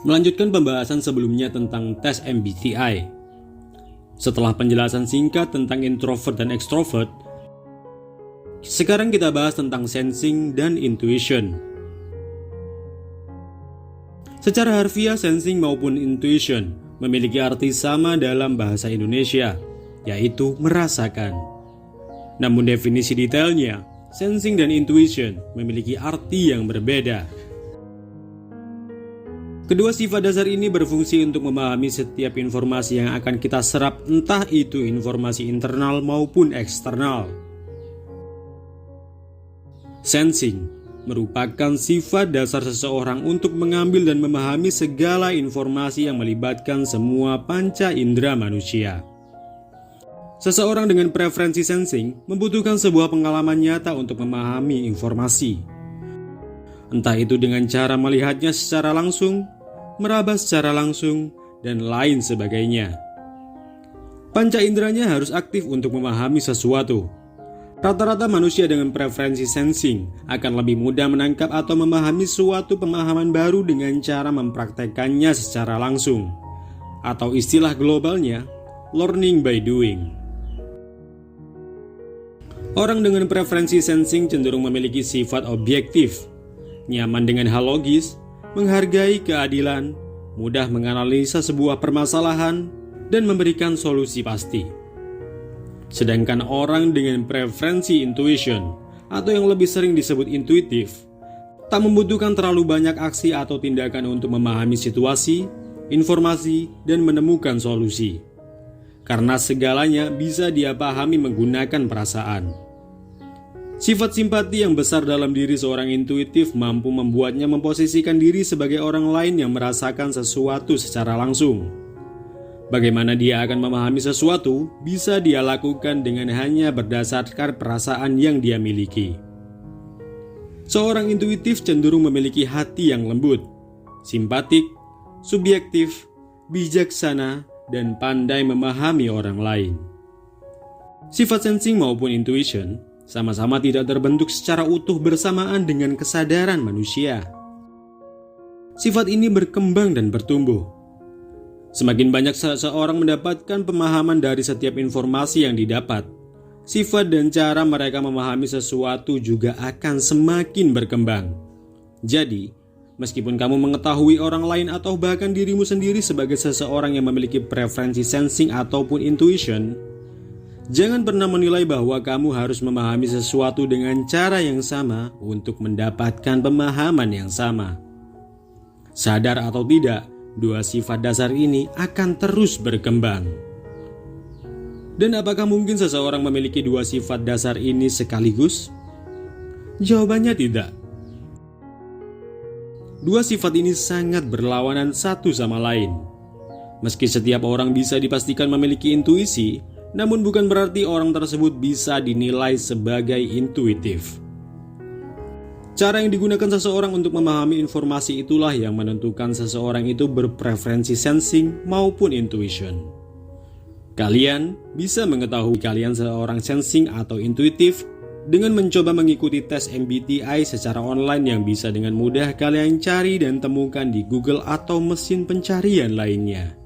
Melanjutkan pembahasan sebelumnya tentang tes MBTI. Setelah penjelasan singkat tentang introvert dan extrovert, sekarang kita bahas tentang sensing dan intuition. Secara harfiah, sensing maupun intuition memiliki arti sama dalam bahasa Indonesia, yaitu merasakan. Namun definisi detailnya, sensing dan intuition memiliki arti yang berbeda. Kedua sifat dasar ini berfungsi untuk memahami setiap informasi yang akan kita serap, entah itu informasi internal maupun eksternal. Sensing merupakan sifat dasar seseorang untuk mengambil dan memahami segala informasi yang melibatkan semua panca indera manusia. Seseorang dengan preferensi sensing membutuhkan sebuah pengalaman nyata untuk memahami informasi. Entah itu dengan cara melihatnya secara langsung, meraba secara langsung, dan lain sebagainya. Panca inderanya harus aktif untuk memahami sesuatu. Rata-rata manusia dengan preferensi sensing akan lebih mudah menangkap atau memahami suatu pemahaman baru dengan cara mempraktekkannya secara langsung, atau istilah globalnya, learning by doing. Orang dengan preferensi sensing cenderung memiliki sifat objektif, nyaman dengan hal logis, menghargai keadilan, mudah menganalisa sebuah permasalahan, dan memberikan solusi pasti. Sedangkan orang dengan preferensi intuition, atau yang lebih sering disebut intuitif, tak membutuhkan terlalu banyak aksi atau tindakan untuk memahami situasi, informasi, dan menemukan solusi. Karena segalanya bisa dia pahami menggunakan perasaan. Sifat simpati yang besar dalam diri seorang intuitif mampu membuatnya memposisikan diri sebagai orang lain yang merasakan sesuatu secara langsung. Bagaimana dia akan memahami sesuatu bisa dia lakukan dengan hanya berdasarkan perasaan yang dia miliki. Seorang intuitif cenderung memiliki hati yang lembut, simpatik, subjektif, bijaksana, dan pandai memahami orang lain. Sifat sensing maupun intuition sama-sama tidak terbentuk secara utuh bersamaan dengan kesadaran manusia. Sifat ini berkembang dan bertumbuh. Semakin banyak seseorang mendapatkan pemahaman dari setiap informasi yang didapat, sifat dan cara mereka memahami sesuatu juga akan semakin berkembang. Jadi, meskipun kamu mengetahui orang lain atau bahkan dirimu sendiri sebagai seseorang yang memiliki preferensi sensing ataupun intuition, jangan pernah menilai bahwa kamu harus memahami sesuatu dengan cara yang sama untuk mendapatkan pemahaman yang sama. Sadar atau tidak, dua sifat dasar ini akan terus berkembang. Dan apakah mungkin seseorang memiliki dua sifat dasar ini sekaligus? Jawabannya tidak. Dua sifat ini sangat berlawanan satu sama lain. Meski setiap orang bisa dipastikan memiliki intuisi, namun bukan berarti orang tersebut bisa dinilai sebagai intuitif. Cara yang digunakan seseorang untuk memahami informasi itulah yang menentukan seseorang itu berpreferensi sensing maupun intuition. Kalian bisa mengetahui kalian seorang sensing atau intuitif dengan mencoba mengikuti tes MBTI secara online yang bisa dengan mudah kalian cari dan temukan di Google atau mesin pencarian lainnya.